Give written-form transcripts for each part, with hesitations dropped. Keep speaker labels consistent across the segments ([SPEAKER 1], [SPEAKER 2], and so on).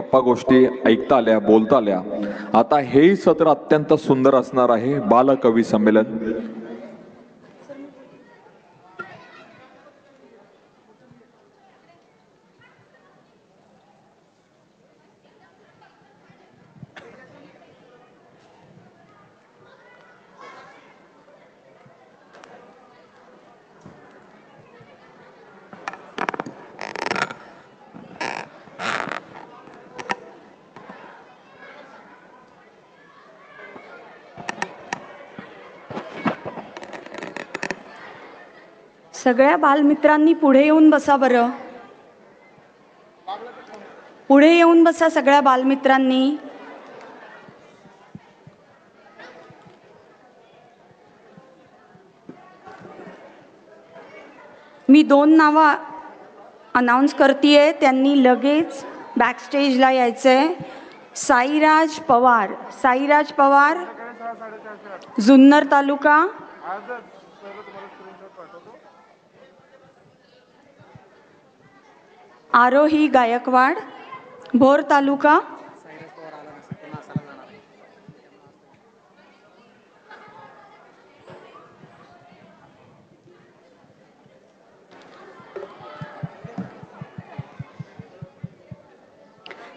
[SPEAKER 1] गप्पा गोष्टी ऐकता आल्या, बोलता आल्या. आता हेही सत्र अत्यंत सुंदर असणार आहे, बालकवी संमेलन.
[SPEAKER 2] सगळ्या बालमित्रांनी पुढे येऊन बसा बरं. पुढे येऊन बसा सगळ्या बालमित्रांनी. मी 2 नावं अनाउन्स करतेय, त्यांनी लगेच बॅकस्टेजला यायचंय. साईराज पवार, साईराज पवार, जुन्नर तालुका. आरोही गायकवाड, भोर तालुका.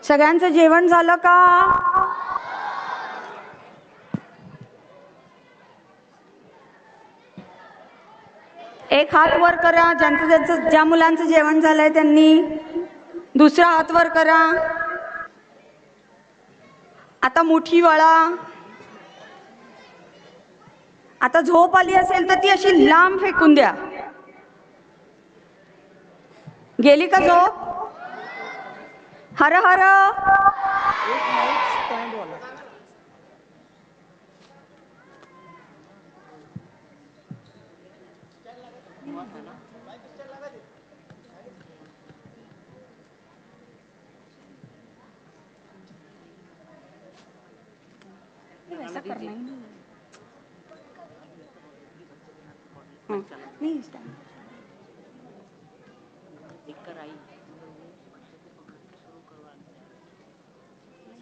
[SPEAKER 2] सगळ्यांचं जेवण झालं का? एक हात वर करा ज्यांचं ज्या मुलांचं जेवण झालंय त्यांनी. दुसरा हात वर करा. आता मुठी वळा. आता झोप आली असेल तर ती अशी लांब फेकून द्या. गेली का झोप? हर हर.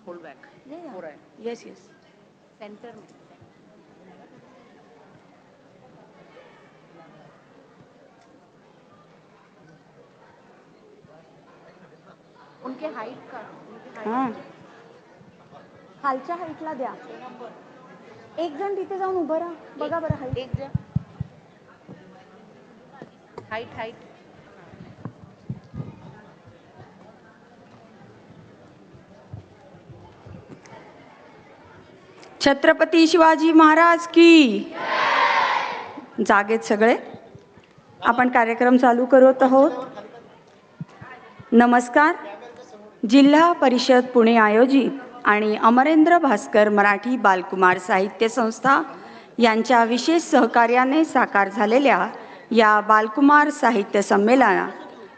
[SPEAKER 3] Hold back.
[SPEAKER 2] Yeah. Yes, yes.
[SPEAKER 3] Center में. उनके हाइट का.
[SPEAKER 2] हां. खालच्या हाईटला द्या. एक जण तिथे जाऊन उभं राहा. बघा बरं हाईट.
[SPEAKER 3] एक जण. हाईट.
[SPEAKER 2] छत्रपती शिवाजी महाराज की. जागेत सगळे. आपण कार्यक्रम चालू करत आहोत. नमस्कार. जिल्हा परिषद पुणे आयोजित आणि अमरेंद्र भास्कर मराठी बालकुमार साहित्य संस्था यांच्या विशेष सहकार्याने साकार झालेल्या या बालकुमार साहित्य संमेलनात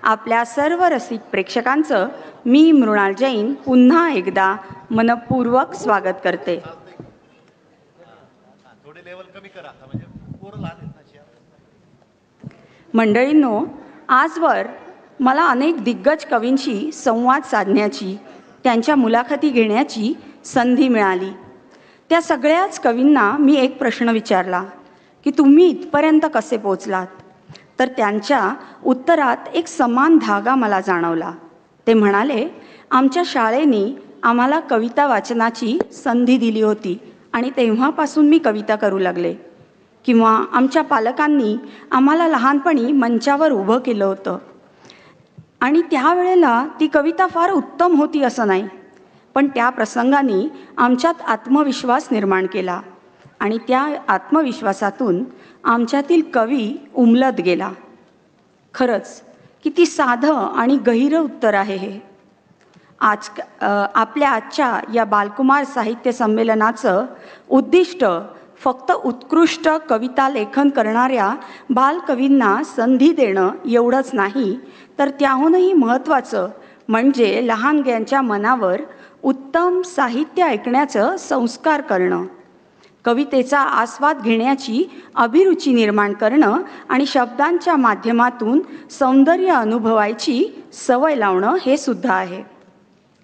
[SPEAKER 2] आपल्या सर्व रसिक प्रेक्षकांचं मी मृणाल जैन पुन्हा एकदा मनपूर्वक स्वागत करते. मंडळींनो, आजवर मला अनेक दिग्गज कवींशी संवाद साधण्याची, त्यांच्या मुलाखती घेण्याची संधी मिळाली. त्या सगळ्याच कवींना मी एक प्रश्न विचारला की तुम्ही इथपर्यंत कसे पोचलात. तर त्यांच्या उत्तरात एक समान धागा मला जाणवला. ते म्हणाले, आमच्या शाळेने आम्हाला कविता वाचनाची संधी दिली होती आणि तेव्हापासून मी कविता करू लागले. किंवा आमच्या पालकांनी आम्हाला लहानपणी मंचावर उभं केलं होतं आणि त्यावेळेला ती कविता फार उत्तम होती असं नाही, पण त्या प्रसंगाने आमच्यात आत्मविश्वास निर्माण केला आणि त्या आत्मविश्वासातून आमच्यातील कवी उमलत गेला. खरंच किती साधं आणि गहिरं उत्तर आहे हे. आपल्या आजच्या या बालकुमार साहित्य संमेलनाचं उद्दिष्ट फक्त उत्कृष्ट कविता लेखन करणाऱ्या बालकवींना संधी देणं एवढंच नाही, तर त्याहूनही महत्त्वाचं म्हणजे लहानग्यांच्या मनावर उत्तम साहित्य ऐकण्याचं संस्कार करणं, कवितेचा आस्वाद घेण्याची अभिरुची निर्माण करणं आणि शब्दांच्या माध्यमातून सौंदर्य अनुभवायची सवय लावणं हे सुद्धा आहे.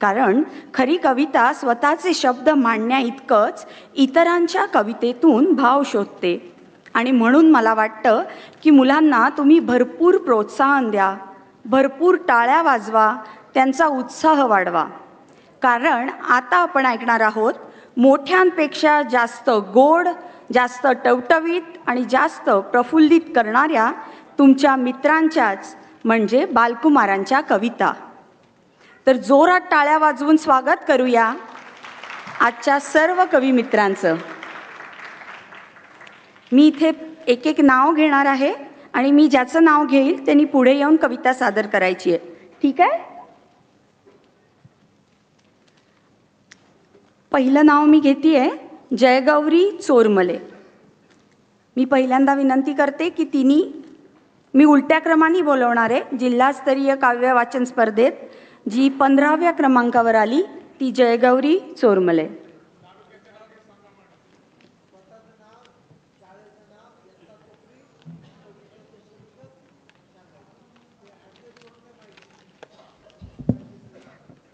[SPEAKER 2] कारण खरी कविता स्वतःचे शब्द मांडण्या इतकंच इतरांच्या कवितेतून भाव शोधते. आणि म्हणून मला वाटतं की मुलांना तुम्ही भरपूर प्रोत्साहन द्या, भरपूर टाळ्या वाजवा, त्यांचा उत्साह वाढवा. कारण आता आपण ऐकणार आहोत मोठ्यांपेक्षा जास्त गोड, जास्त टवटवीत आणि जास्त प्रफुल्लित करणाऱ्या तुमच्या मित्रांच्याच म्हणजे बालकुमारांच्या कविता. तर जोरात टाळ्या वाजवून स्वागत करूया आजच्या सर्व कवी मित्रांचं. मी इथे एक एक नाव घेणार आहे आणि मी ज्याचं नाव घेईल त्यांनी पुढे येऊन कविता सादर करायची आहे. ठीक आहे? पहिलं नाव मी घेतेय जयगौरी चोरमले. मी पहिल्यांदा विनंती करते की मी उलट्या क्रमाने बोलवणार आहे. जिल्हास्तरीय काव्य वाचन स्पर्धेत जी 15व्या क्रमांकावर आली ती जयगौरी चोरमले.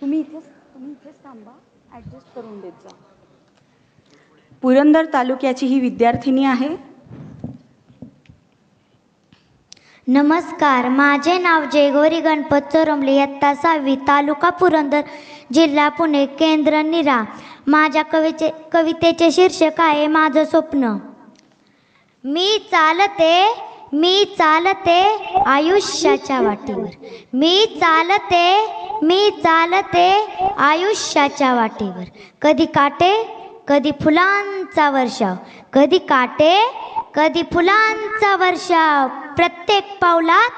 [SPEAKER 2] तुम्ही इथेच थांबा, ॲडजस्ट करून देत जा. पुरंदर तालुक्याची ही विद्यार्थिनी आहे.
[SPEAKER 4] नमस्कार, माझे नाव जयगौरी गणपत चोरमले, इयत्ता 6वी, तालुका पुरंदर, जिल्हा पुणे, केंद्र नीरा. माझ्या कवितेचे शीर्षक आहे माझं स्वप्न. मी चालते आयुष्याच्या वाटेवर. मी चालते आयुष्याच्या वाटेवर. कधी काटे कधी फुलांचा वर्षाव, कधी काटे कधी फुलांचा वर्षाव. प्रत्येक पावलात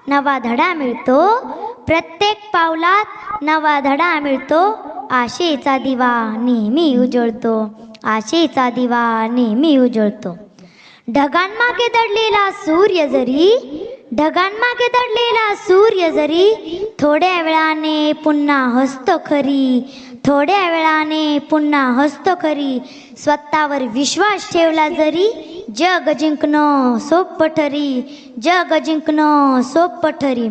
[SPEAKER 4] नवा धडा मिळतो, प्रत्येक पावलात नवा धडा मिळतो. आशेचा दिवा नेहमी उजळतो, आशेचा दिवा नेहमी उजळतो. ढगांमागे दडलेला सूर्य जरी, ढगांमागे दडलेला सूर्य जरी, थोड्या वेळाने पुन्हा हसतो खरी, थोड्या वेळाने पुन्हा हसतो खरी. स्वतःवर विश्वास ठेवला जरी, जग जिंकणं सोपं ठरी, जग जिंकणं सोपं ठरी.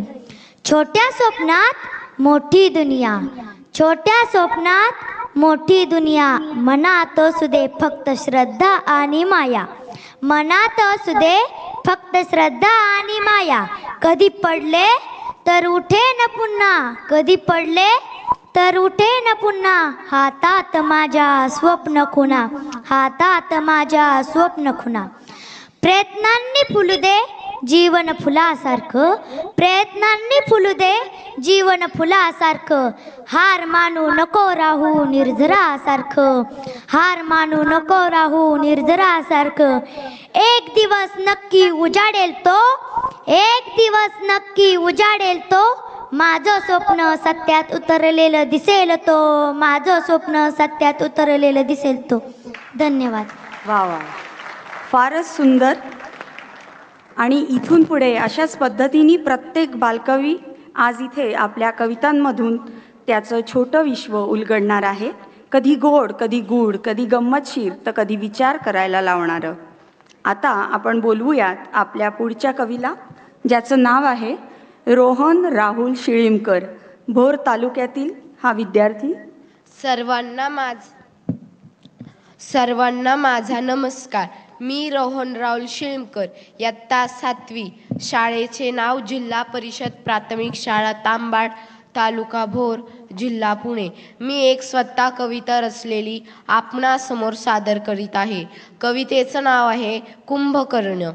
[SPEAKER 4] छोट्या स्वप्नात मोठी दुनिया, छोट्या स्वप्नात मोठी दुनिया. मनात असू दे फक्त श्रद्धा आणि माया, मनात असू दे फक्त श्रद्धा आणि माया. कधी पडले तर उठे न पुन्हा, कधी पडले तर उठे न पुन्हा. हातात माझ्या स्वप्न खुणा, हातात माझ्या स्वप्न खुणा. प्रयत्नांनी फुलू दे जीवन फुलासारखं, प्रयत्नांनी फुलू दे जीवन फुलासारखं. हार मानू नको राहू निर्जरासारखं, हार मानू नको राहू निर्जरासारखं. एक दिवस नक्की उजाडेल तो, एक दिवस नक्की उजाडेल तो. माझं स्वप्न सत्यात उतरलेलं दिसेल तो, माझं स्वप्न सत्यात उतरलेलं दिसेल तो. धन्यवाद.
[SPEAKER 2] वा वा, फारच सुंदर. आणि इथून पुढे अशाच पद्धतीने प्रत्येक बालकवी आज इथे आपल्या कवितांमधून त्याचं छोटं विश्व उलगडणार आहे. कधी गोड, कधी गूढ, कधी गंमतशीर, तर कधी विचार करायला लावणारं. आता आपण बोलवूयात आपल्या पुढच्या कवीला, ज्याचं नाव आहे रोहन राहुल शिळीमकर. भोर तालुक्यातील हा विद्यार्थी.
[SPEAKER 5] सर्वांना माझा नमस्कार. मी रोहन राहुल शिळीमकर, इयत्ता 7वी. शाळेचे नाव जिल्हा परिषद प्राथमिक शाळा तांबाड, तालुका भोर, जिल्हा पुणे. मी एक स्वतः कविता रचलेली आपणासमोर सादर करीत आहे. कवितेचं नाव आहे कुंभकर्ण.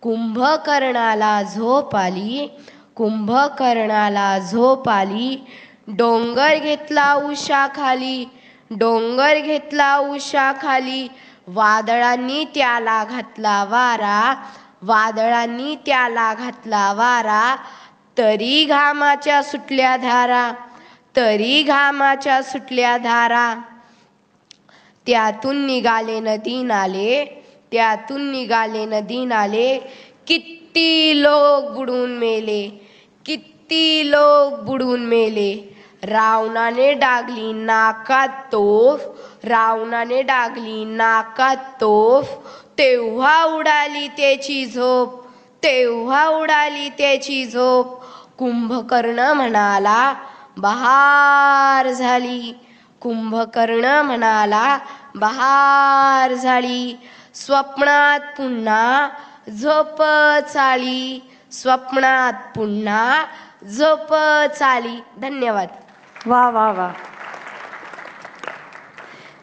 [SPEAKER 5] कुंभकर्णाला झोप आली, कुंभकर्णाला झोप आली. डोंगर घेतला उशाखाली, डोंगर घेतला उशाखाली. वादळांनी त्याला घातला वारा, वादळांनी त्याला घातला वारा. तरी घामाच्या सुटल्या धारा, तरी घामाच्या सुटल्या धारा. त्यातून निघाले नदी नाले, त्यातून निघाले नदी नाले. किती लोक बुडून मेले, किती लोक बुडून मेले. रावणाने डागली नाकात तोफ, रावणाने डागली नाकात तोफ. तेव्हा उडाली त्याची झोप, तेव्हा उडाली त्याची झोप. कुंभकर्ण म्हणाला, बहार झाली. कुंभकर्ण म्हणाला बहार झाली. स्वप्नात पुन्हा झोप चाली. स्वप्नात पुन्हा झोप चाली. धन्यवाद.
[SPEAKER 2] वा वा वा.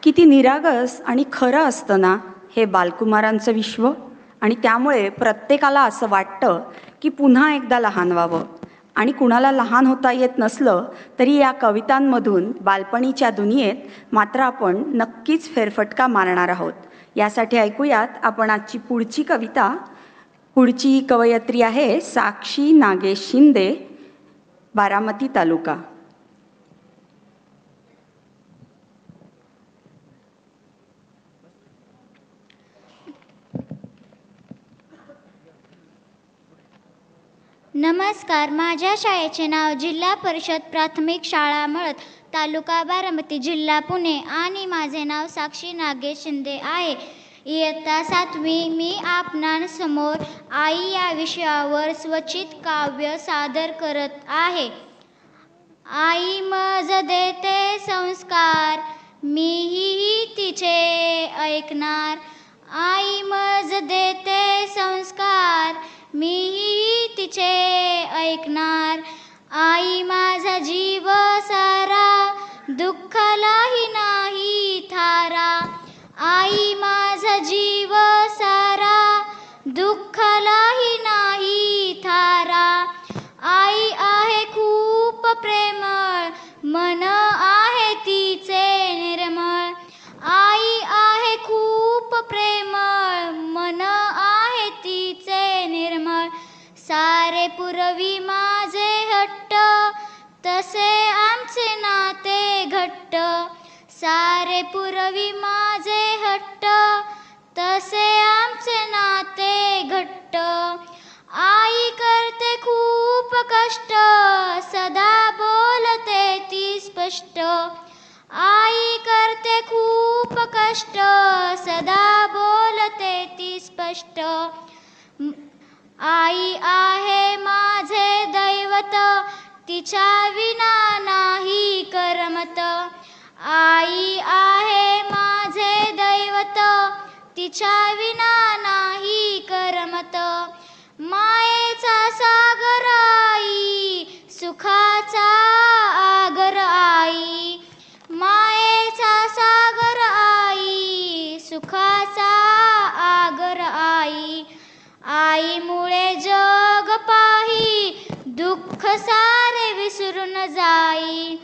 [SPEAKER 2] किती निरागस आणि खरं असतं ना हे बालकुमारांचं विश्व. आणि त्यामुळे प्रत्येकाला असं वाटतं की पुन्हा एकदा लहान व्हावं. आणि कुणाला लहान होता येत नसलं तरी या कवितांमधून बालपणीच्या दुनियेत मात्र आपण नक्कीच फेरफटका मारणार आहोत. यासाठी ऐकूयात आपण आजची पुढची कविता. पुढची कवयित्री आहे साक्षी नागेश शिंदे, बारामती तालुका.
[SPEAKER 4] नमस्कार. माझ्या शाळेचे नाव जिल्हा परिषद प्राथमिक शाळा मळद, तालुका बारामती, जिल्हा पुणे आणि माझे नाव साक्षी नागेश शिंदे आहे. इयत्ता 7वी. मी आपणांसमोर आई या विषयावर स्वचित काव्य सादर करत आहे. आई मज देते संस्कार, मीही तिचे ऐकणार. आई मज देते संस्कार, मीही तिचे ऐकणार. आई माझा जीव सारा, दुःखालाही नाही थारा. आई माझा जीव सारा, दुःखालाही नाही थारा. आई आहे खूप प्रेमळ, मन आहे तिचे निर्मळ. आई आहे खूप प्रेमळ, मन आहे तिचे निर्मळ. सारे पुरवी माझे हट्ट, तसे आमचे नाते घट्ट. सारे पुरवी माझे हट्ट, तसे आमचे नाते घट्ट. आई करते खूप कष्ट, सदा बोलते ती स्पष्ट. आई करते खूप कष्ट, सदा बोलते ती स्पष्ट. आई आहे माझे दैवत, तिच्या विना नाही करमत. आई आहे माझे दैवत, तिच्या विना नाही करमत. मायेचा सागर आई, सुखाचा आगर आई. मायेचा सागर आई, सुखाचा आगर आई. आईमुळे जग पाही, दुःख सारे विसरून जाई.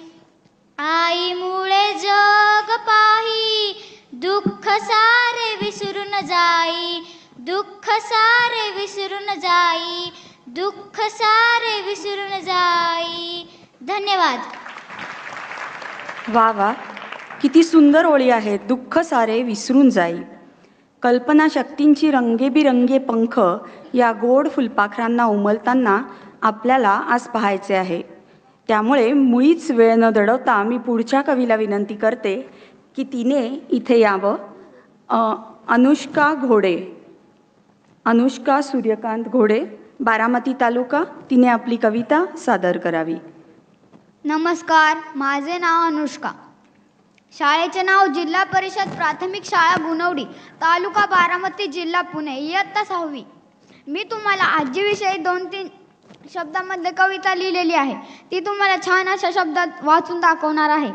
[SPEAKER 4] आईमुळे जग पाही, दुःख सारे विसरून जाई. दुःख सारे विसरून जाई. दुःख सारे विसरून जाई. धन्यवाद.
[SPEAKER 2] वा वा. किती सुंदर ओळी आहेत. दुःख सारे विसरून जाई. कल्पनाशक्तींची रंगेबिरंगी पंख या गोड फुलपाखरांना उमलताना आपल्याला आज पाहायचे आहे. त्यामुळे मुळीच वेळ न दडवता मी पुढच्या कवीला विनंती करते की तिने इथे यावं. अनुष्का घोडे, अनुष्का सूर्यकांत घोडे, बारामती तालुका. तिने आपली कविता सादर करावी.
[SPEAKER 6] नमस्कार. माझे नाव अनुष्का. शाळेचे नाव जिल्हा परिषद प्राथमिक शाळा गुणवडी, तालुका बारामती, जिल्हा पुणे, इयत्ता 6वी. मी तुम्हाला आजीविषयी 2-3 शब्दांमध्ये कविता लिहिलेली आहे. ती तुम्हाला छान अशा शब्दात वाचून दाखवणार आहे.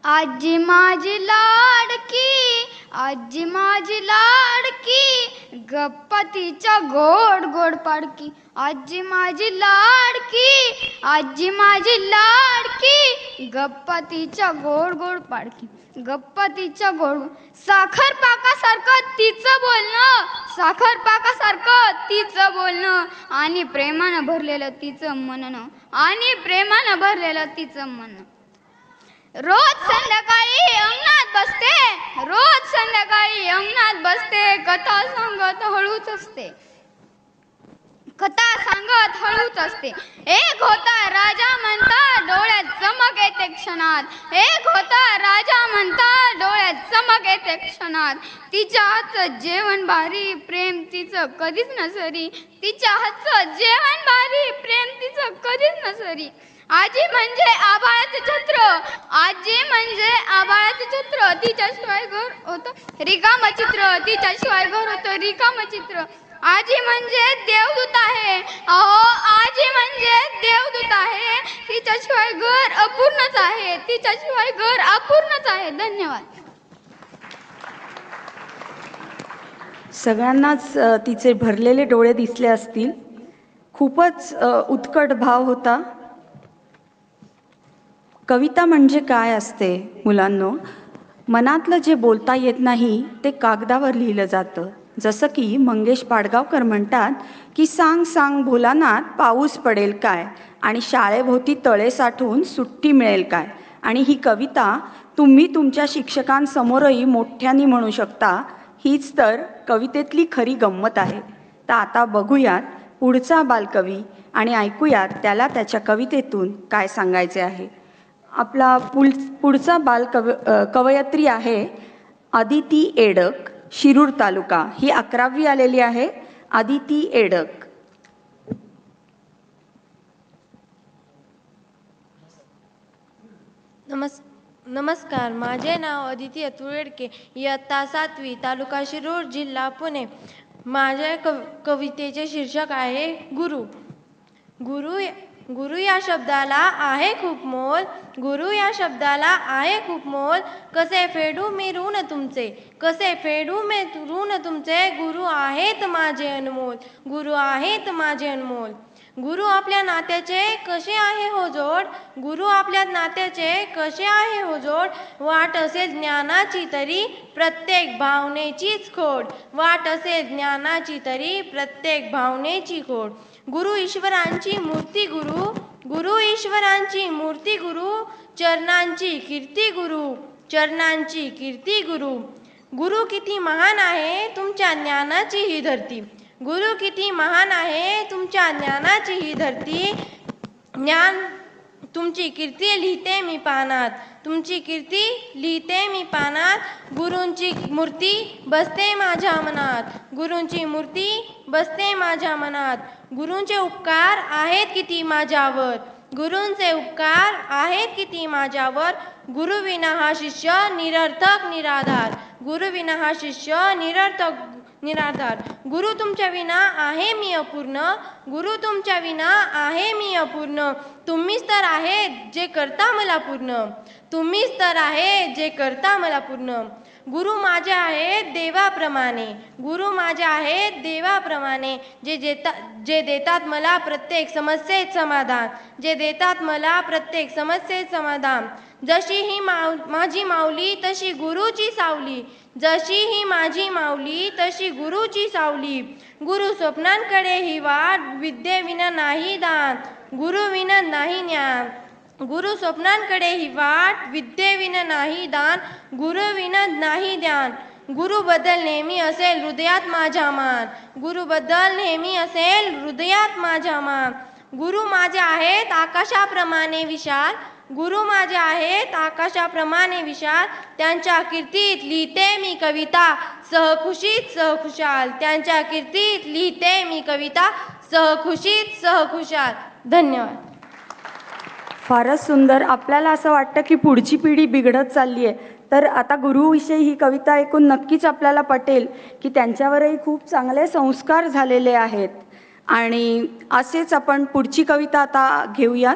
[SPEAKER 6] आजी माझी लाडकी, आजी माझी लाडकी, गप्पा तिच्या गोड गोड पाडकी. आजी माझी लाडकी, आजी माझी लाडकी, गप्पा तिच्या गोड गोड पाडकी. गप्पा तिच्या गोड. साखर पाकासारखं तिचं बोलणं, साखर पाकासारखं तिचं बोलणं, आणि प्रेमानं भरलेलं तिचं म्हणणं, आणि प्रेमानं भरलेलं तिचं म्हणणं. रोज संध्याकाळी अंगणात बसते, रोज संध्याकाळी अंगणात बसते, कथा सांगत हळूच असते, कथा सांगत हळूच असते. एक होता राजा म्हणता, डोळ्यात चमक येते क्षण क्षणात, एक होता राजा म्हणता डोळ्यात चमक येते क्षणात. तिच्या हातचं जेवण भारी, प्रेम तिचं कधीच नसरी. तिच्या हातचं जेवण भारी, प्रेम तिचं कधीच नसरी. आजी म्हणजे आभाळाचं छत्र, आजी म्हणजे आभाळाचं छत्र. तिच्याशिवाय घर होतं रिकामं चित्र, तिच्याशिवाय घर होतं रिकामं चित्र. आजी म्हणजे देवदूत आहे, अहो आजी म्हणजे देवदूत आहे. तिच्याशिवाय घर अपूर्णच आहे, तिच्याशिवाय घर अपूर्णच आहे. धन्यवाद.
[SPEAKER 2] सगळ्यांनाच तिचे भरलेले डोळे दिसले असतील. खूपच उत्कट भाव होता. कविता म्हणजे काय असते मुलांनो? मनातलं जे बोलता येत नाही ते कागदावर लिहिलं जातं. जसं की मंगेश पाडगावकर म्हणतात की सांग सांग भोलानाथ पाऊस पडेल काय, आणि शाळेभोवती तळे साठून सुट्टी मिळेल काय. आणि ही कविता तुम्ही तुमच्या शिक्षकांसमोरही मोठ्याने म्हणू शकता. हीच तर कवितेतली खरी गंमत आहे. तर आता बघूयात पुढचा बालकवी आणि ऐकूयात त्याला त्याच्या कवितेतून काय सांगायचे आहे. आपला पुढचा कवयत्री आहे अदिती एडक, शिरूर तालुका. ही 11वी आलेली आहे. अदिती एडक.
[SPEAKER 7] नमस्कार, माझे नाव अदिती अतुल एडके, इयत्ता 7वी, तालुका शिरूर, जिल्हा पुणे. माझ्या कवितेचे शीर्षक आहे गुरु. गुरु या शब्दाला आहे खूप मोल, गुरु या शब्दाला आहे खूप मोल. कसे फेडू मी ऋण तुमचे, कसे फेडू मी ऋण तुमचे. गुरु आहेत माझे अनमोल, गुरु आहेत माझे अनमोल. गुरु आपल्या नात्याचे कसे आहे हो जोड, गुरु आपल्या नात्याचे कसे आहे हो जोड. वाट असेल ज्ञानाची तरी प्रत्येक भावनेचीच खोड, वाट असेल ज्ञानाची तरी प्रत्येक भावनेची खोड. गुरु ईश्वरांची मूर्ती गुरु, गुरु ईश्वरांची मूर्ती गुरु. चरणांची कीर्ती गुरु, चरणांची कीर्ती गुरु. गुरु किती महान आहे तुमच्या ज्ञानाची ही धरती, गुरु किती महान आहे तुमच्या ज्ञानाची ही धरती. ज्ञान तुमची कीर्ती लिहिते मी पानात, तुमची कीर्ती लिहिते मी पानात. गुरूंची मूर्ती बसते माझ्या मनात, गुरूंची मूर्ती बसते माझ्या मनात. गुरूंचे उपकार आहेत किती माझ्यावर, गुरूंचे उपकार आहेत किती माझ्यावर. गुरु विना हा शिष्य निरर्थक निराधार, गुरु विना हा शिष्य निरर्थक निराधार. गुरु तुमच्या विना आहे मी अपूर्ण, गुरु तुमच्या विना आहे मी अपूर्ण. तुम्हीच तर आहे जे करता मला पूर्ण, तुम्हीच तर आहे जे करता मला पूर्ण. गुरु माझे आहेत देवाप्रमाणे, गुरु माझे आहेत देवाप्रमाणे. जे देतात मला प्रत्येक समस्येत समाधान, जे देतात मला प्रत्येक समस्येत समाधान. जशी ही माझी माऊली तशी गुरुची सावली, जशी ही माझी माऊली तशी गुरुची सावली. गुरु स्वप्नांकडे ही वाट, विद्येविना नाही दान, गुरु विना नाही ज्ञान. गुरु स्वप्नांकडे ही वाट, विद्येविना नाही दान, गुरु विना नाही ध्यान. गुरु बद्दल नेहमी असेल हृदयात माझ्या मान, गुरु बद्दल नेहमी असेल हृदयात माझ्या मान. गुरु माझे आहेत आकाशाप्रमाणे विशाल, गुरु माझे आहेत आकाशाप्रमाणे विशाल. त्यांच्या कीर्तीत लिहिते मी कविता सहखुशीत सहखुशाल, त्यांच्या कीर्तीत लिहिते मी कविता सहखुशीत सहखुशाल. धन्यवाद.
[SPEAKER 2] फारच सुंदर. आपल्याला असं वाटतं की पुढची पिढी बिघडत चालली आहे, तर आता गुरुविषयी ही कविता ऐकून नक्कीच आपल्याला पटेल की त्यांच्यावरही खूप चांगले संस्कार झालेले आहेत. आणि असेच आपण पुढची कविता आता घेऊयात.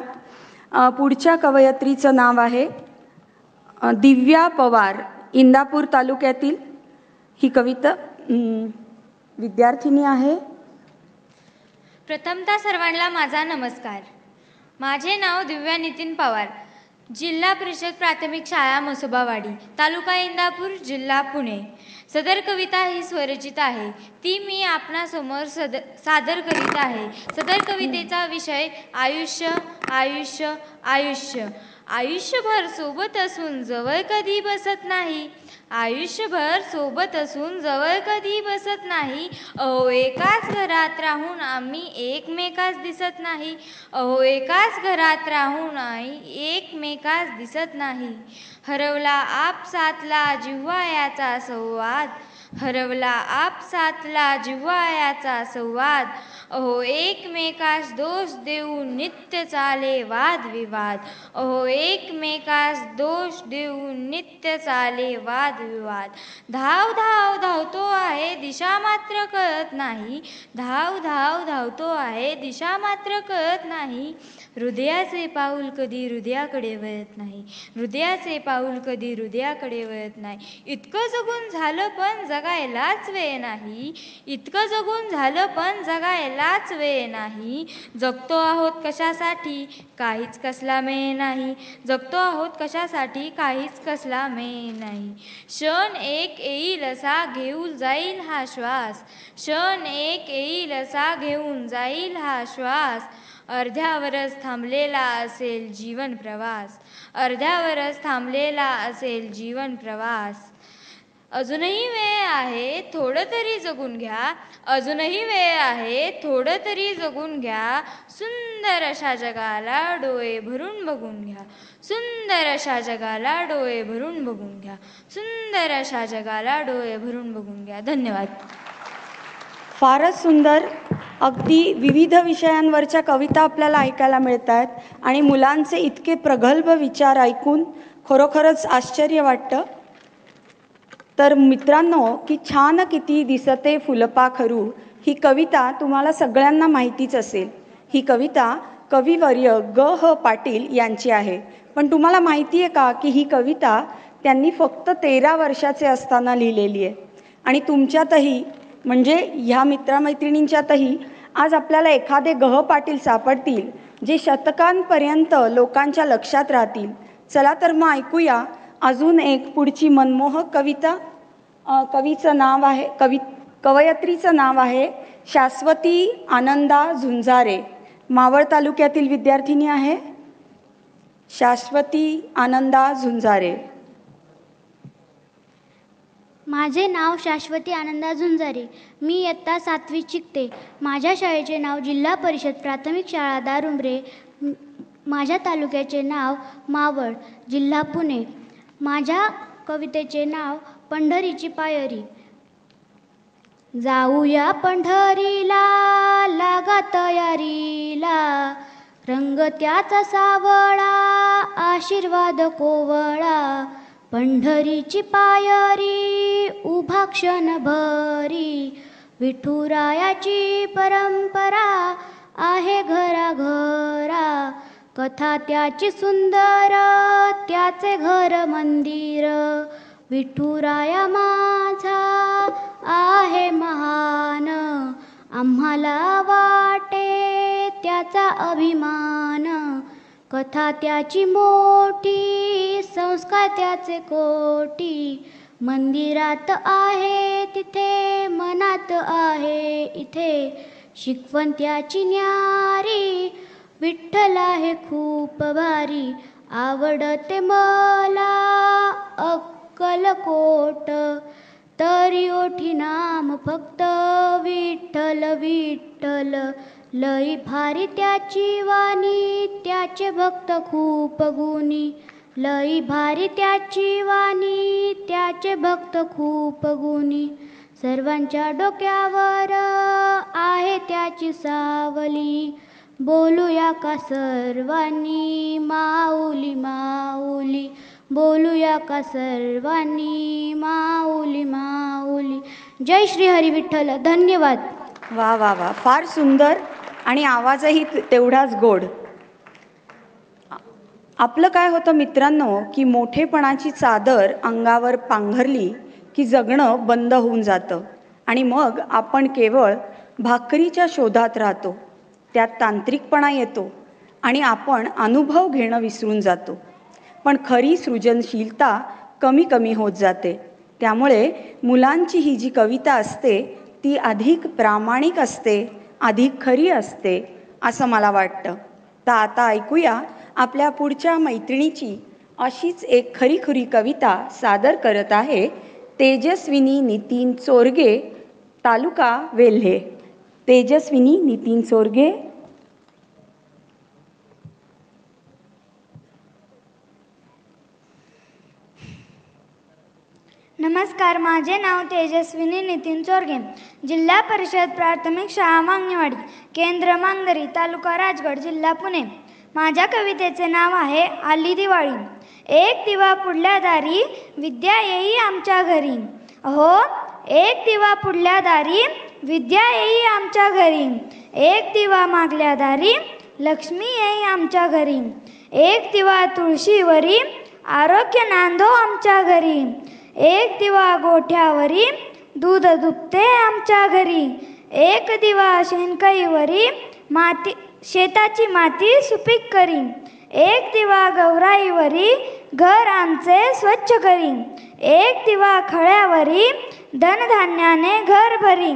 [SPEAKER 2] पुढच्या कवयत्रीचं नाव आहे दिव्या पवार, इंदापूर तालुक्यातील. ही कविता विद्यार्थिनी आहे.
[SPEAKER 8] प्रथमतः सर्वांना माझा नमस्कार. माझे नाव दिव्या नितीन पवार, जिल्हा परिषद प्राथमिक शाळा मसोबावाडी, तालुका इंदापूर, जिल्हा पुणे. सदर कविता ही स्वरचित आहे, ती मी आपणासमोर सादर करीत आहे. सदर कवितेचा विषय आयुष्य आयुष्य आयुष्य आयुष्यभर सोबत असून जवळ कधी बसत नाही. आयुष्यभर सोबत असून जवळ कधी बसत नाही. अहो एकाच घरात राहून आम्ही एकमेकास दिसत नाही. अहो एकाच घरात राहून एकमेकास दिसत नाही. हरवला आपसातला जिव्हाळ्याचा संवाद. हरवला आपसातला जिव्हाळ्याचा संवाद. अहो एकमेकास दोष देऊन नित्य चाले वादविवाद. अहो एकमेकास दोष देऊन नित्य चाले वादविवाद. धाव धाव धावतो आहे दिशा मात्र कळत नाही. धाव धाव धावतो आहे दिशा मात्र कळत नाही. हृदयाचे पाऊल कधी हृदयाकडे वळत नाही. हृदयाचे पाऊल कधी हृदयाकडे वळत नाही. इतकं जगून झालं पण जगायलाच वेळ नाही. इतकं जगून झालं पण जगायलाच वेळ नाही. जगतो आहोत कशासाठी काहीच कसला मेळ नाही. जगतो आहोत कशासाठी काहीच कसला मेळ नाही. क्षण एक येईल असा घेऊन जाईल हा श्वास. क्षण एक येईल असा घेऊन जाईल हा श्वास. अर्ध्यावरच थांबलेला असेल जीवन प्रवास. अर्ध्यावरच थांबलेला असेल जीवन प्रवास. अजूनही वेळ आहे थोडं तरी जगून घ्या. अजूनही वेळ आहे थोडं तरी जगून घ्या. सुंदर अशा जगाला डोळे भरून बघून घ्या. सुंदर अशा जगाला डोळे भरून बघून घ्या. सुंदर अशा जगाला डोळे भरून बघून घ्या. धन्यवाद.
[SPEAKER 2] फारच सुंदर, अगदी विविध विषयांवरच्या कविता आपल्याला ऐकायला मिळत आहेत आणि मुलांचे इतके प्रगल्भ विचार ऐकून खरोखरच आश्चर्य वाटतं. तर मित्रांनो, की छान किती दिसते फुलपाखरू ही कविता तुम्हाला सगळ्यांना माहितीच असेल. ही कविता कविवर्य ग.ह. पाटील यांची आहे. पण तुम्हाला माहिती आहे का की ही कविता त्यांनी फक्त 13 वर्षाचे असताना लिहिलेली आहे. आणि तुमच्यातही म्हणजे ह्या मित्रमैत्रिणींच्यातही आज आपल्याला एखादे ग.ह. पाटील सापडतील जे शतकांपर्यंत लोकांच्या लक्षात राहतील. चला तर मग ऐकूया अजून एक पुढची मनमोहक कविता. कवीचं नाव आहे कवयत्रीचं नाव आहे शाश्वती आनंदा झुंजारे. मावळ तालुक्यातील विद्यार्थिनी आहे शाश्वती आनंदा झुंजारे.
[SPEAKER 9] माझे नाव शाश्वती आनंदा झुंजारे. मी इयत्ता 7वी शिकते. माझ्या शाळेचे नाव जिल्हा परिषद प्राथमिक शाळा दारुंब्रे. माझ्या तालुक्याचे नाव मावळ, जिल्हा पुणे. माझ्या कवितेचे नाव पंढरीची पायरी. जाऊया पंढरीला लागा तयारीला. रंग त्याचा सावळा आशीर्वाद कोवळा. पंढरीची पायरी उभा क्षण भरी. विठुरायाची परंपरा आहे घरा. कथा त्याची सुंदर त्याचे घर मंदिर. विठुराया माझा आहे महान. आम्हाला वाटे त्याचा अभिमान. कथा त्याची मोठी संस्कार त्याचे कोटी. मंदिरात आहे तिथे मनात आहे इथे. शिकवण त्याची न्यारी विठ्ठल आहे खूप भारी. आवडते मला अक्कलकोट तरी ओठी नाम फक्त विठ्ठल विठ्ठल. लई भारी त्याची वाणी त्याचे भक्त खूप गुणी. लई भारी त्याची वाणी त्याचे भक्त खूप गुणी. सर्वांच्या डोक्यावर आहे त्याची सावली. बोलूया का सर्वांनी माऊली माऊली. बोलूया का सर्वांनी माऊली माऊली. जय श्री हरी विठ्ठल. धन्यवाद.
[SPEAKER 2] वा वा वा, फार सुंदर आणि आवाजही तेवढाच गोड. आपलं काय होतं मित्रांनो की मोठेपणाची चादर अंगावर पांघरली की जगणं बंद होऊन जातं आणि मग आपण केवळ भाकरीच्या शोधात राहतो. त्यात तांत्रिकपणा येतो आणि आपण अनुभव घेणं विसरून जातो. पण खरी सृजनशीलता कमी कमी होत जाते. त्यामुळे मुलांची ही जी कविता असते ती अधिक प्रामाणिक असते, अधिक खरी असते असं मला वाटतं. तर आता ऐकूया आपल्या पुढच्या मैत्रिणीची अशीच एक खरीखुरी कविता सादर करत आहे तेजस्विनी नितीन चोरगे, तालुका वेल्हे. तेजस्विनी नितीन चोरगे.
[SPEAKER 9] नमस्कार, माझे नाव तेजस्विनी नितीन चोरगे, जिल्हा परिषद प्राथमिक शाळा मागणेवाडी, केंद्र मांगदरी, तालुका राजगड, जिल्हा पुणे. माझ्या कवितेचे नाव आहे आली दिवाळी. एक दिवा पुढल्या दारी, विद्या येई आमच्या घरी. अहो, एक दिवा पुढल्या दारी, विद्या येई आमच्या घरी. एक दिवा मागल्या दारी, लक्ष्मी येई आमच्या घरी. एक दिवा तुळशीवरी, आरोग्य नांदो आमच्या घरी. एक दिवा गोठ्यावरी, दूध दुभते आमच्या घरी. एक दिवा शेणकईवरी, शेताची माती सुपीक करी. एक दिवा गौराईवरी, घर आमचे स्वच्छ करी. एक दिवा खळ्यावरी, धनधान्याने घर भरी.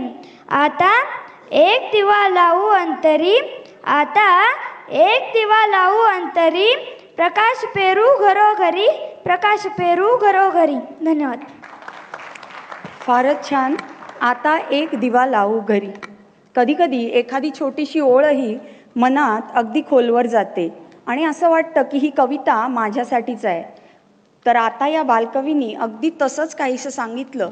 [SPEAKER 9] आता एक दिवा लावू अंतरी, आता एक दिवा लावू अंतरी. प्रकाश पेरू घरोघरी, प्रकाश पेरू घरोघरी. धन्यवाद.
[SPEAKER 2] फारच छान. आता एक दिवा लावू घरी. कधीकधी एखादी छोटीशी ओळही मनात अगदी खोलवर जाते आणि असं वाटतं की ही कविता माझ्यासाठीच आहे. तर आता या बालकवींनी अगदी तसंच काहीसं सांगितलं.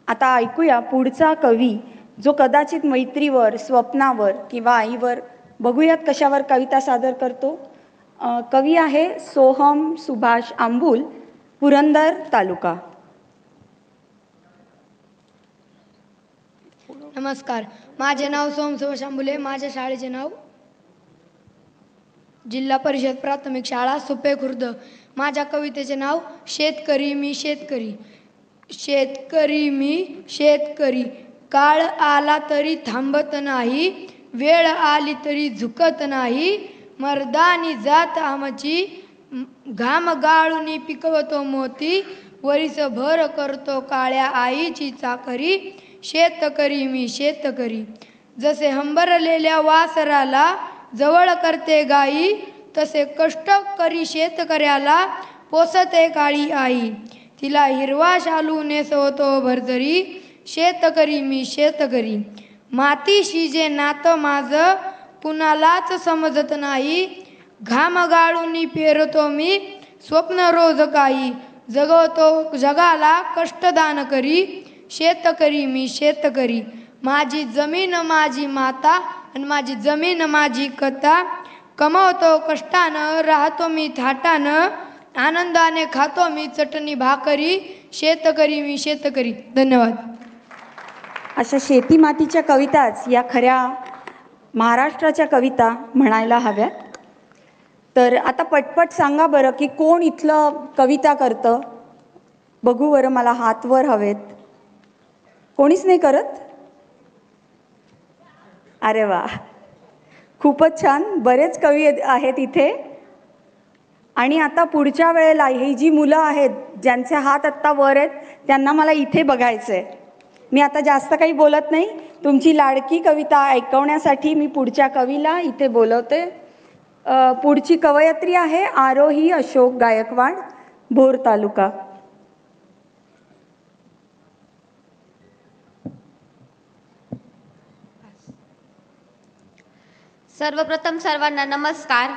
[SPEAKER 2] आता ऐकूया पुढचा कवी, जो कदाचित मैत्रीवर, स्वप्नावर किंवा आईवर, बघूयात कशावर कविता सादर करतो. कवी आहे सोहम सुभाष आंबुल, पुरंदर तालुका.
[SPEAKER 10] नमस्कार, माझे नाव सोहम सुभाष आंबुले. माझ्या शाळेचे नाव जिल्हा परिषद प्राथमिक शाळा सुपे खुर्द. माझ्या कवितेचे नाव शेतकरी मी शेतकरी. शेतकरी मी शेतकरी, काळ आला तरी थांबत नाही, वेळ आली तरी झुकत नाही. मर्दानी जात आमची, घाम गाळून पिकवतो मोती, वरीसभर करतो काळ्या आईची चाकरी. शेतकरी मी शेतकरी, जसे हंबरलेल्या वासराला जवळ करते गाई, तसे कष्ट करी शेतकऱ्याला पोसते काळी आई. तिला हिरवा शालू नेसवतो भरतरी. शेतकरी मी शेतकरी, मातीशी जे नातं माझं कुणालाच समजत नाही. घाम गाळून पेरतो मी स्वप्न रोज काही, जगवतो जगाला कष्टदान करी. शेतकरी मी शेतकरी, माझी जमीन माझी माता आणि माझी जमीन माझी कथा. कमवतो कष्टानं, राहतो मी थाटानं, आनंदाने खातो मी चटणी भाकरी. शेतकरी मी शेतकरी. धन्यवाद.
[SPEAKER 2] अशा शेती मातीच्या कविताच या खऱ्या महाराष्ट्राच्या कविता म्हणायला हव्यात. तर आता पटपट सांगा बरं की कोण इथलं कविता करतं. बघू बरं, मला हात वर हवेत. कोणीच नाही करत? अरे वा, खूपच छान. बरेच कवी आहेत इथे. आणि आता पुढच्या वेळेला ही जी मुलं आहेत ज्यांचे हात आत्ता वर आहेत त्यांना मला इथे बघायचं आहे. मी आता जास्त काही बोलत नाही. तुमची लाडकी कविता ऐकवण्यासाठी मी पुढच्या कवीला इथे बोलवते. पुढची कवयत्री आहे आरोही अशोक गायकवाड, भोर तालुका.
[SPEAKER 11] सर्वप्रथम सर्वांना नमस्कार.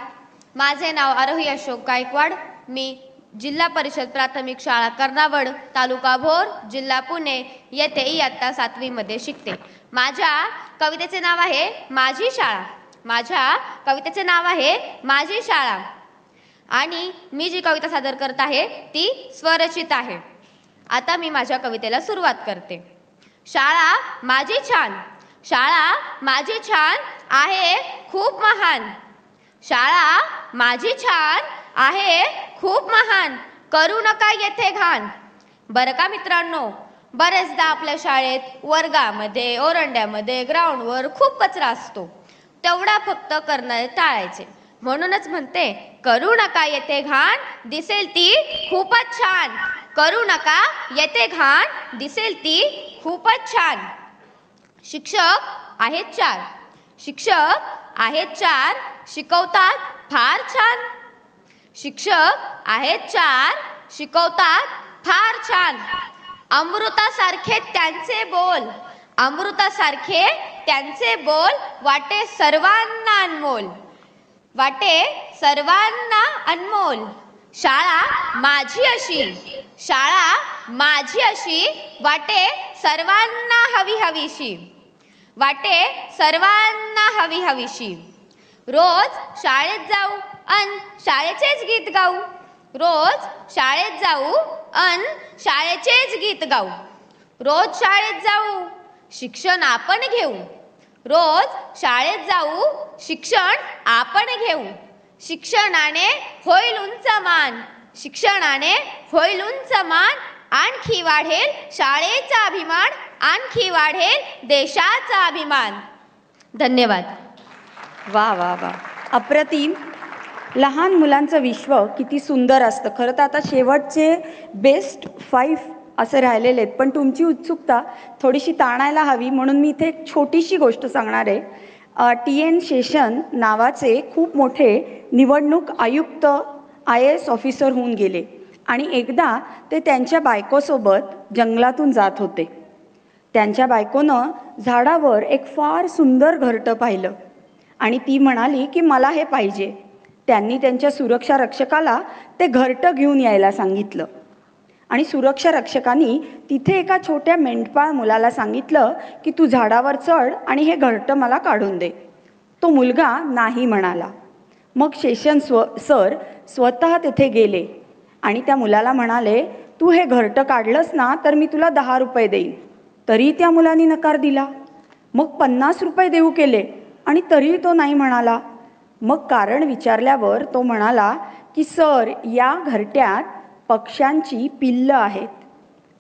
[SPEAKER 11] माझे नाव आरोही अशोक गायकवाड. मी जिल्हा परिषद प्राथमिक शाळा कर्नावड, तालुका भोर, जिल्हा पुणे येथे इयत्ता 7वी मध्ये शिकते. माझ्या कवितेचे नाव आहे माझी शाळा. माझ्या कवितेचे नाव आहे माझी शाळा आणि मी जी कविता सादर करत आहे ती स्वरचित आहे. आता मी माझ्या कवितेला सुरुवात करते. शाळा माझी छान, शाळा माझी छान आहे खूप महान. शाळा माझी छान आहे खूप महान, करू नका येथे घाण. बरं का मित्रांनो, बरेचदा आपल्या शाळेत वर्गामध्ये, ओरंड्यामध्ये, ग्राउंडवर खूप कचरा असतो. तेवढा फक्त करणं टाळायचे. म्हणूनच म्हणते, करू नका येथे घाण, दिसेल ती खूपच छान. करू नका येथे घाण, दिसेल ती खूपच छान. शिक्षक आहेत 4, शिक्षक आहेत 4, शिकवतात फार छान. शिक्षक आहेत 4, शिकवतात फार छान. अमृतासारखे त्यांचे बोल, अमृतासारखे त्यांचे बोल, वाटे सर्वांना अनमोल, वाटे सर्वांना अनमोल. शाळा माझी अशी, शाळा माझी अशी, वाटे सर्वांना हवी हवीशी, वाटे सर्वांना हवी हवीशी. रोज शाळेत जाऊ अन शाळेचेच गीत गाऊ, रोज शाळेत जाऊ अन शाळेचेच गीत गाऊ. रोज शाळेत जाऊ शिक्षण आपण घेऊ, रोज शाळेत जाऊ शिक्षण आपण घेऊ. शिक्षणाने होईल उंच मान, शिक्षणाने होईल उंच मान. आणखी वाढेल शाळेचा अभिमान, आणखी वाढेल देशाचा अभिमान. धन्यवाद.
[SPEAKER 2] वा वा वा, अप्रतिम. लहान मुलांचं विश्व किती सुंदर असतं. खरं तर आता शेवटचे बेस्ट 5 असं राहिलेले आहेत, पण तुमची उत्सुकता थोडीशी ताणायला हवी म्हणून मी इथे एक छोटीशी गोष्ट सांगणार आहे. TN शेषन नावाचे खूप मोठे निवडणूक आयुक्त IAS ऑफिसर होऊन गेले आणि एकदा ते त्यांच्या बायकोसोबत जंगलातून जात होते. त्यांच्या बायकोनं झाडावर एक फार सुंदर घरटं पाहिलं आणि ती म्हणाली की मला हे पाहिजे. त्यांनी त्यांच्या सुरक्षा रक्षकाला ते घरटं घेऊन यायला सांगितलं आणि सुरक्षा रक्षकांनी तिथे एका छोट्या मेंढपाळ मुलाला सांगितलं की तू झाडावर चढ आणि हे घरटं मला काढून दे. तो मुलगा नाही म्हणाला. मग शेषन सर स्वतः तिथे गेले आणि त्या मुलाला म्हणाले, तू हे घरटं काढलंस ना तर मी तुला 10 रुपये देईन. तरी त्या मुलाने नकार दिला. मग 50 रुपये देऊ केले आणि तरीही तो नाही म्हणाला. मग कारण विचारल्यावर तो म्हणाला की सर, या घरट्यात पक्ष्यांची पिल्लं आहेत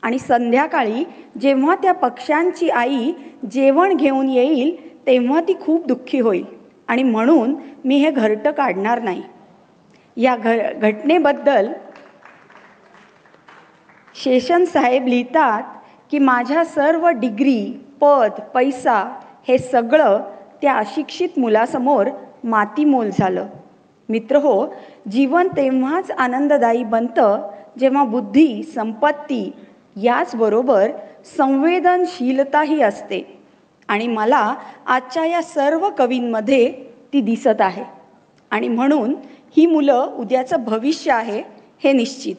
[SPEAKER 2] आणि संध्याकाळी जेव्हा त्या पक्ष्यांची आई जेवण घेऊन येईल तेव्हा ती खूप दुःखी होईल आणि म्हणून मी हे घरटं काढणार नाही. या घटनेबद्दल शेषन साहेब लिहितात की माझ्या सर्व डिग्री, पद, पैसा हे सगळं त्या अशिक्षित मुलासमोर मातीमोल झालं. मित्रहो, जीवन तेव्हाच आनंददायी बनतं जेव्हा बुद्धी, संपत्ती याचबरोबर संवेदनशीलताही असते आणि मला आजच्या या सर्व कवींमध्ये ती दिसत आहे आणि म्हणून ही मुलं उद्याचं भविष्य आहे हे निश्चित.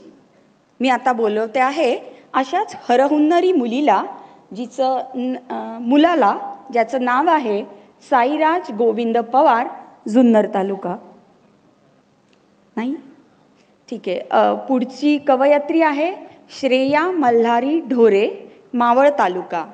[SPEAKER 2] मी आता बोलवते आहे अशाच हरहुन्नरी मुलीला, मुलाला ज्याचं नाव आहे साईराज गोविंद पवार, जुन्नर तालुका. नाही ठीक आहे. पुढची कवयत्री आहे श्रेया मल्हारी ढोरे, मावळ तालुका.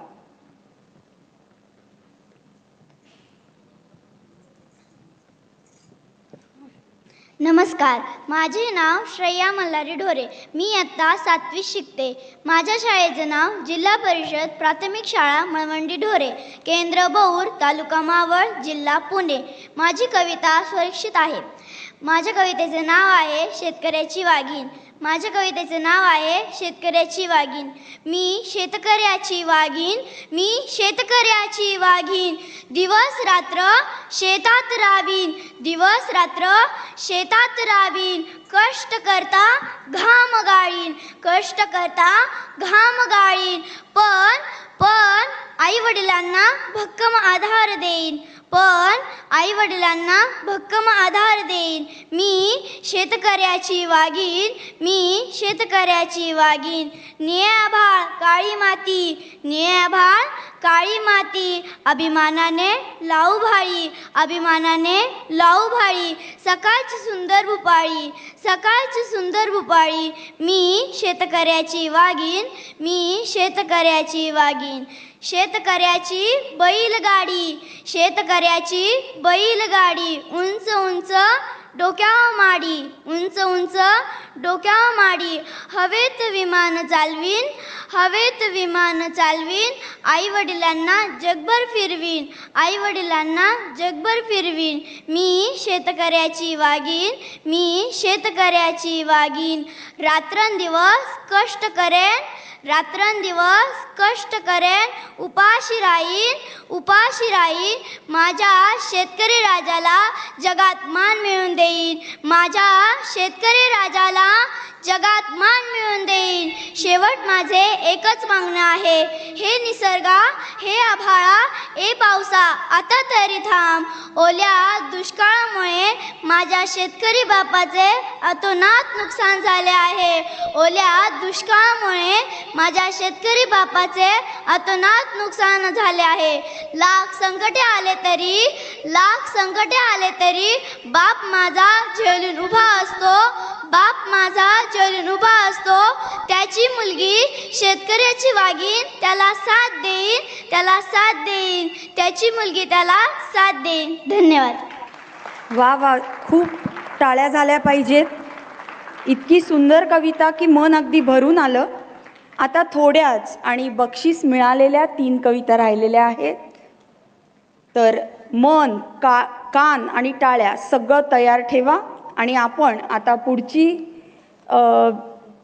[SPEAKER 9] नमस्कार, माझे नाव श्रेया मल्हारी ढोरे. मी इयत्ता 7वी शिकते. माझ्या शाळेचं नाव जिल्हा परिषद प्राथमिक शाळा मळवंडी ढोरे, केंद्र बौर, तालुका मावळ, जिल्हा पुणे. माझी कविता सुरक्षित आहे. माझ्या कवितेचे नाव आहे शेतकऱ्याची वाघीण. माझ्या कवितेचे नाव आहे शेतकऱ्याची वाघीण. मी शेतकऱ्याची वाघीण, मी शेतकऱ्याची वाघीण. दिवस रात्र शेतात राबीन, दिवस रात्र शेतात राबीन. कष्ट करता घाम गाळीन, कष्ट करता घाम गाळीन. पण आई वडिलांना भक्कम आधार देईन, पण आई वडिलांना भक्कम आधार देईन. मी शेतकऱ्याची वाघीण, मी शेतकऱ्याची वाघीण. निळे आभाळ काळी माती, निळे आभाळ काळी माती. अभिमानाने लावू भाळी, अभिमानाने लावू भाळी. सकाळची सुंदर भुपाळी, सकाळची सुंदर भुपाळी. मी शेतकऱ्याची वाघीण, मी शेतकऱ्याची वाघीण. शेतकऱ्याची बैलगाडी, शेतकऱ्याची बैलगाडी. उंच उंच डोक्यावर माडी, उंच उंच डोक्यावर माडी. हवेत विमान चालवीन, हवेत विमान चालवीन. आई वडिलांना जगभर फिरवीन, आई वडिलांना जगभर फिरवीन. मी शेतकऱ्याची वाघीण, मी शेतकऱ्याची वाघीण. रात्रंदिवस कष्ट करेन, रात्रंदिवस कष्ट करेन, उपाशी राहीन, माझ्या शेतकरी राजाला जगात मान मिळवून देईन, माझ्या शेतकरी राजाला जगात मान मिळवून देईन. शेवट माझे एकच मागणं आहे, हे निसर्गा, हे आभाळा, ए पावसा, आता तरी थांब. ओल्या दुष्काळामुळे माझ्या शेतकरी बापाचे अतोनात नुकसान झाले आहे. ओल्या दुष्काळामुळे माझ्या शेतकरी बापाचे अतोनात नुकसान झाले आहे. लाख संकटे आले तरी बाप माझा झेलून उभा असतो, बाप माझा झेलून उभा असतो. त्याची मुलगी शेतकऱ्याची वागीन, त्याला साथ देईन, त्याची मुलगी त्याला साथ देईन. धन्यवाद.
[SPEAKER 2] वा वा, खूप टाळ्या झाल्या पाहिजेत. इतकी सुंदर कविता की मन अगदी भरून आलं. आता थोड्याच आणि बक्षीस मिळालेल्या 3 कविता राहिलेल्या आहेत. तर मन, कान आणि टाळ्या सगळं तयार ठेवा आणि आपण आता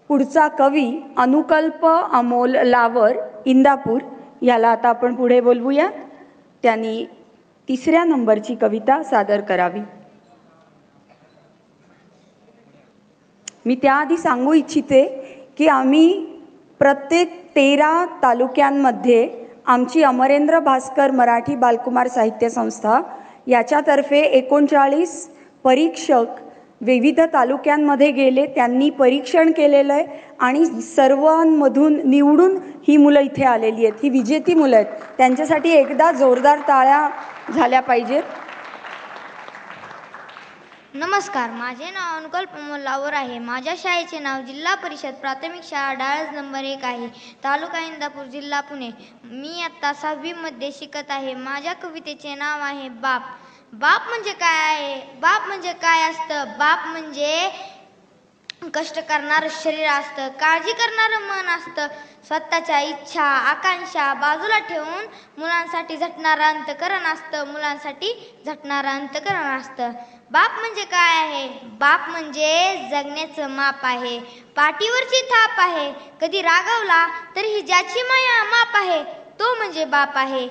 [SPEAKER 2] पुढचा कवी अनुकल्प अमोल लावर इंदापूर याला आता आपण पुढे बोलवूया. त्यांनी 3ऱ्या नंबरची कविता सादर करावी. मी त्याआधी सांगू इच्छिते की आम्ही प्रत्येक 13 तालुक्यांमध्ये आमची अमरेंद्र भास्कर मराठी बालकुमार साहित्य संस्था याच्यातर्फे 39 परीक्षक विविध तालुक्यांमध्ये गेले, त्यांनी परीक्षण केलेलं आहे आणि सर्वांमधून निवडून ही मुलं इथे आलेली आहेत. ही विजेती मुलं आहेत, त्यांच्यासाठी एकदा जोरदार टाळ्या झाल्या पाहिजेत.
[SPEAKER 9] नमस्कार, माझे नाव अनुकल्प अमोल लावर आहे. माझ्या शाळेचे नाव जिल्हा परिषद प्राथमिक शाळा डाळज नंबर 1 आहे, तालुका इंदापूर, जिल्हा पुणे. मी आत्ता 6वी मध्ये शिकत आहे. माझ्या कवितेचे नाव आहे बाप. बाप म्हणजे काय आहे? बाप म्हणजे काय असतं? बाप म्हणजे कष्ट करणारं शरीर असतं, काळजी करणारं मन असतं, स्वतःच्या इच्छा आकांक्षा बाजूला ठेवून मुलांसाठी झटणारं अंतकरण असतं. बाप म्हणजे काय आहे? बाप म्हणजे जगण्याचं माप आहे, पाठीवरची थाप आहे. कधी रागावला तरीही ज्याची माया माप आहे, तो म्हणजे बाप आहे.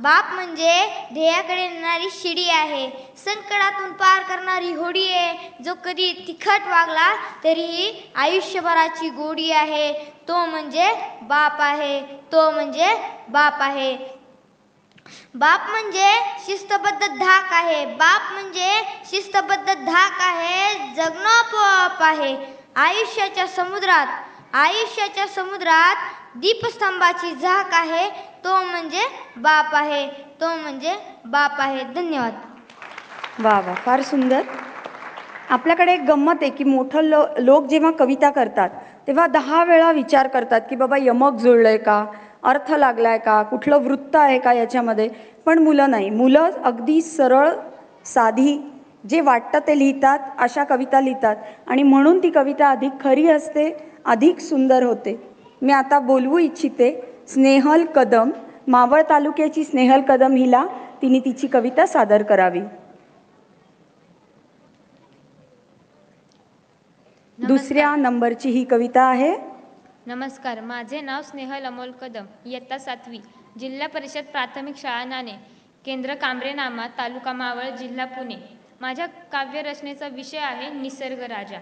[SPEAKER 9] बाप म्हणजे ध्येयाकडे नेणारी शिडी आहे, संकटातून पार करणारी होडी आहे. जो कधी तिखट वागला तरीही आयुष्यभराची गोडी आहे, तो म्हणजे बाप आहे. बाप म्हणजे शिस्तबद्ध धाक आहे. बाप म्हणजे शिस्तबद्ध धाक आहे, जगणं आपोआप आहे. आयुष्याच्या समुद्रात दीपस्तंभाची झाक आहे, तो म्हणजे बाप आहे. धन्यवाद.
[SPEAKER 2] वा वा, फार सुंदर. आपल्याकडे एक गंमत आहे की मोठं लोक जेव्हा कविता करतात तेव्हा 10 वेळा विचार करतात की बाबा यमक जुळलंय का, अर्थ लागलाय का, कुठलं वृत्त आहे का याच्यामध्ये. पण मुलं नाही, मुलं अगदी सरळ साधी जे वाटतं ते लिहितात, अशा कविता लिहितात आणि म्हणून ती कविता अधिक खरी असते, अधिक सुंदर होते. मी आता बोलवू इच्छिते स्नेहल कदम, मावळ तालुक्याची स्नेहल कदम हिला तिने तिची कविता सादर करावी. दुसऱ्या नंबरची ही कविता आहे.
[SPEAKER 8] नमस्कार, माझे नाव स्नेहल अमोल कदम, इयत्ता 7वी, जिल्हा परिषद प्राथमिक शाळा नाणे, केंद्र कांबरे नामा, तालुका मावळ, जिल्हा पुणे. माझ्या काव्यरचनेचा विषय आहे निसर्ग राजा.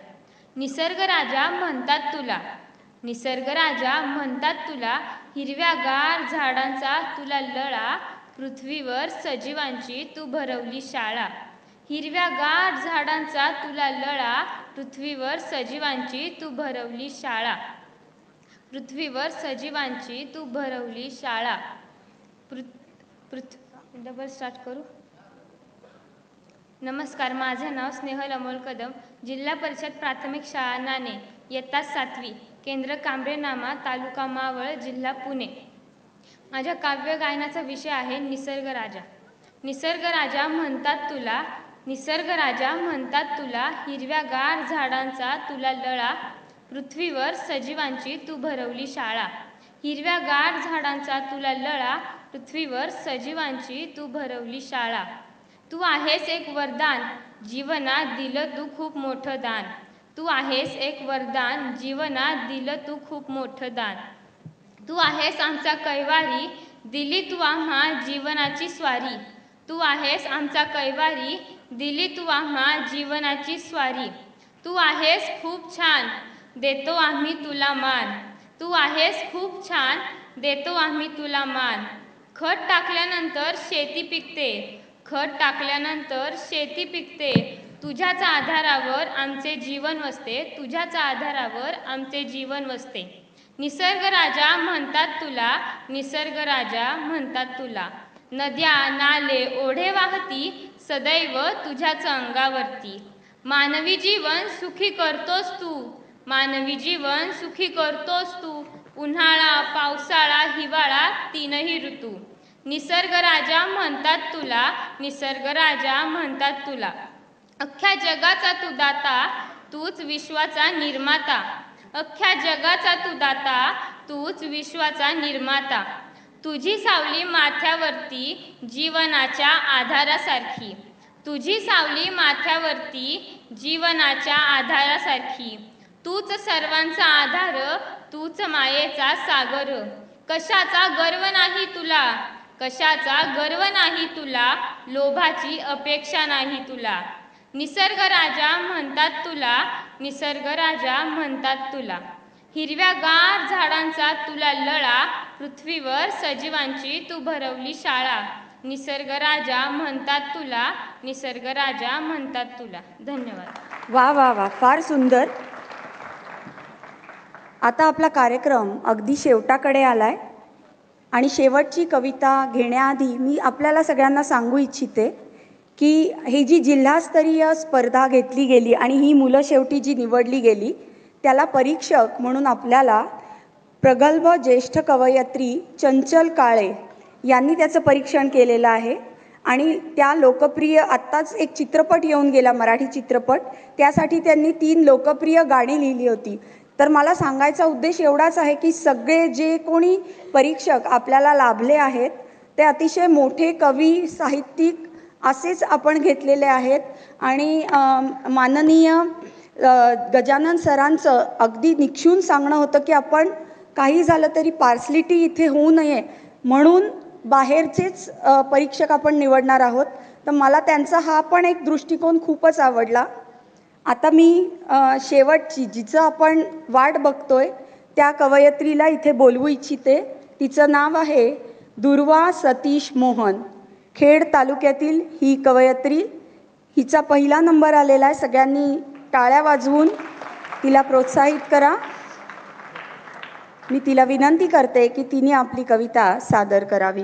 [SPEAKER 8] निसर्ग राजा म्हणतात तुला, हिरव्यागार झाडांचा तुला लळा, पृथ्वीवर सजीवांची तू भरवली शाळा. हिरव्यागार झाडांचा तुला लळा, पृथ्वीवर सजीवांची तू भरवली शाळा. डबल स्टार्ट करू. नमस्कार, माझे नाव स्नेहल अमोल कदम, जिल्हा परिषद प्राथमिक शाळा नाणे, इयत्ता 7वी, केंद्र कांबरे नामा, तालुका मावळ, जिल्हा पुणे. माझ्या काव्य गायनाचा विषय आहे निसर्ग राजा. निसर्ग राजा म्हणतात तुला, हिरव्यागार झाडांचा तुला लळा, पृथ्वीवर सजीवांची तू भरवली शाळा. हिरव्यागार झाडांचा तुला लळा, पृथ्वीवर सजीवांची तू भरवली शाळा. तू आहेस एक वरदान, जीवनात दिलं तू खूप मोठं दान. तू आहेस एक वरदान, जीवनात दिलं तू खूप मोठं दान. तू आहेस आमचा कैवारी, दिली तू आम्हा जीवनाची स्वारी. तू आहेस आमचा कैवारी, दिली तू आम्हा जीवनाची स्वारी. तू आहेस खूप छान, देतो आम्ही तुला मान. तू आहेस खूप छान, देतो आम्ही तुला मान. खत टाकल्यानंतर शेती पिकते, खत टाकल्यानंतर शेती पिकते. तुझ्याच आधारावर आमचे जीवन वसते, तुझ्याच आधारावर आमचे जीवन वसते. निसर्ग राजा म्हणतात तुला, निसर्ग राजा म्हणतात तुला. नद्या नाले ओढे वाहती, सदैव तुझ्याच अंगावरती. मानवी जीवन सुखी करतोस तू, मानवी जीवन सुखी करतोस तू. उन्हाळा पावसाळा हिवाळा तीनही ऋतू. निसर्ग राजा म्हणतात तुला, निसर्ग राजा म्हणतात तुला. अख्ख्या जगाचा तू दाता, तूच विश्वाचा निर्माता. अख्ख्या जगाचा तू दाता, तूच विश्वाचा निर्माता. तुझी सावली माथ्यावरती जीवनाच्या आधारासारखी. तुझी सावली माथ्यावरती जीवनाच्या आधारासारखी. तूच सर्वांचा आधार, तूच मायेचा सागर. कशाचा गर्व नाही तुला, कशाचा गर्व नाही तुला. लोभाची अपेक्षा नाही तुला. निसर्ग राजा म्हणतात तुला, निसर्ग राजा म्हणतात तुला. हिरव्यागार झाडांचा तुला लळा, पृथ्वीवर सजीवांची तू भरवली शाळा. निसर्ग राजा म्हणतात तुला, निसर्ग राजा म्हणतात तुला. धन्यवाद.
[SPEAKER 2] वा वा वा, फार सुंदर. आता आपला कार्यक्रम अगदी शेवटाकडे आलाय आणि शेवटची कविता घेण्याआधी मी आपल्याला सगळ्यांना सांगू इच्छिते की ही जी जिल्हास्तरीय स्पर्धा घेतली गेली आणि ही मुलं शेवटी जी निवडली गेली त्याला परीक्षक म्हणून आपल्याला प्रगल्भ ज्येष्ठ कवयित्री चंचल काळे यांनी त्याचं परीक्षण केलेलं आहे. आणि त्या लोकप्रिय आत्ताच एक चित्रपट येऊन गेला, मराठी चित्रपट, त्यासाठी त्यांनी 3 लोकप्रिय गाणी लिहिली होती. तर मला सांगायचा उद्देश एवढाच आहे की सगळे जे कोणी परीक्षक आपल्याला लाभले आहेत ते अतिशय मोठे कवी साहित्यिक असेच आपण घेतलेले आहेत. आणि माननीय गजानन सरांचं अगदी निक्षून सांगणं होतं की आपण काही झालं तरी पार्सलिटी इथे होऊ नये म्हणून बाहेरचेच परीक्षक आपण निवडणार आहोत. तर मला त्यांचा हा पण एक दृष्टिकोन खूपच आवडला. आता मी शेवटची जिचं आपण वाट बघतोय त्या कवयित्रीला इथे बोलवू इच्छिते. तिचं नाव आहे दुर्वा सतीश मोहन. खेड तालुक्यातील ही कवयित्री. हिचा पहिला नंबर आलेला आहे. सगळ्यांनी टाळ्या वाजवून तिला प्रोत्साहित करा. मी तिला विनंती करते की तिने आपली कविता सादर करावी.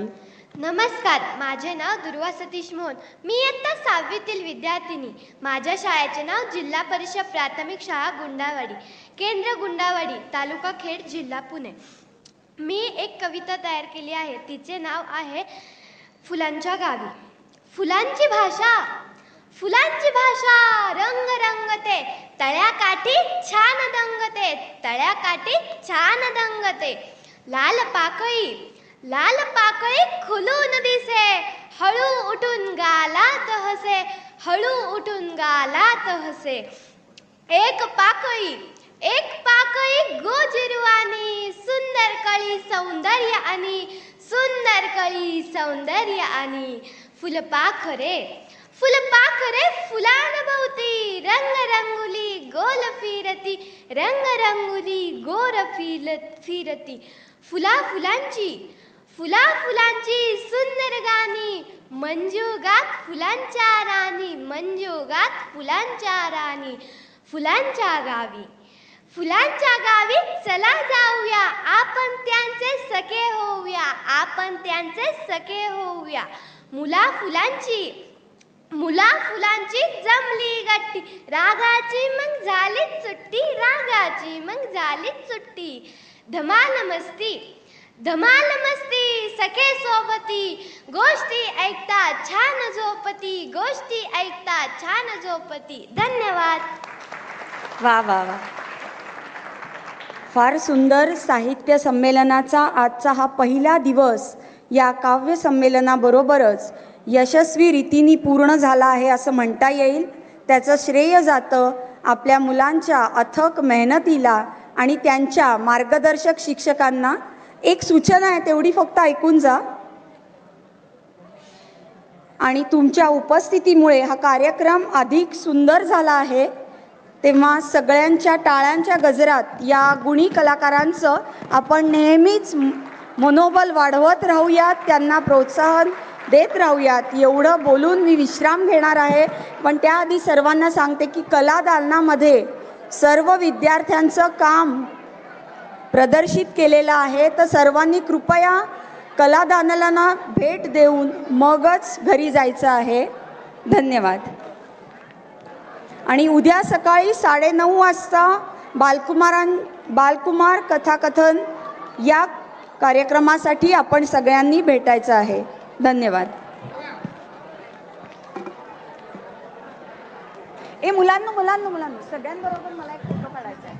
[SPEAKER 12] नमस्कार, माझे नाव दुर्वा सतीश मोहन. मी इयत्ता 6वीतील विद्यार्थिनी. माझ्या शाळेचे नाव जिल्हा परिषद प्राथमिक शाळा गुंडावाडी, केंद्र गुंडावाडी, तालुका खेड, जिल्हा पुणे. मी एक कविता तयार केली आहे. तिचे नाव आहे फुलांच्या गावी. फुलांची भाषा, फुलांची भाषा रंग रंगते, तळ्याकाठी छान दंगते, तळ्याकाठी छान दंगते. लाल पाकळी, लाल पाकळी खुलून दिसे, हळू उठून गालात हसे, हळू उठून गालात हसे. एक पाकळी, एक पाकळी गोजिरवाणी, सुंदर कळी सौंदर्य आणि, सुंदर कळी सौंदर्य आणि. फुलपाखरे, फुलपाखरे फुलांभोवती, रंग रंगुली गोल फिरती, रंग रंगुली गोल फिरती. फुला फुलांची, फुला फुलांची सुंदर गाणी, मंजुगात फुलांच्या राणी, मंजुगात फुलांच्या राणी. फुलांच्या गावी, फुलांच्या गावी चला जाऊया, आपण त्यांचे सखे होऊया, आपण त्यांचे सखे होऊया. मुला फुलांची, मुला फुलांची जमली गट्टी, रागाची मग झालीच सुट्टी, रागाची मग झालीच सुट्टी. धमाल मस्ती, धमाल मस्ती सखे सोबती, गोष्टी ऐकता छान झोपती, गोष्टी ऐकता छान झोपती. धन्यवाद.
[SPEAKER 2] वा वा वा, फार सुंदर. साहित्य संमेलनाचा आजचा हा पहिला दिवस या काव्य संमेलनाबरोबरच यशस्वी रीतीने पूर्ण झाला आहे असं म्हणता येईल. त्याचं श्रेय जातं आपल्या मुलांच्या अथक मेहनतीला आणि त्यांच्या मार्गदर्शक शिक्षकांना एक सूचना आहे, तेवढी फक्त ऐकून जा. आणि तुमच्या उपस्थितीमुळे हा कार्यक्रम अधिक सुंदर झाला आहे. तेव्हा सगळ्यांच्या टाळ्यांच्या गजरात या गुणी कलाकारांचं आपण नेहमीच मनोबल वाढवत राहूयात, त्यांना प्रोत्साहन देत राहूयात. एवढं बोलून मी विश्राम घेणार आहे, पण त्याआधी सर्वांना सांगते की कला दालनामध्ये सर्व विद्यार्थ्यांचं काम प्रदर्शित केलेलं आहे. तर सर्वांनी कृपया कला दालनाला भेट देऊन मगच घरी जायचं आहे. धन्यवाद. आणि उद्या सकाळी 9:30 वाजता बालकुमार कथाकथन या कार्यक्रमासाठी आपण सगळ्यांनी भेटायचं आहे. धन्यवाद. मुलांनो सगळ्यांबरोबर मला एक फोटो काढायचा आहे.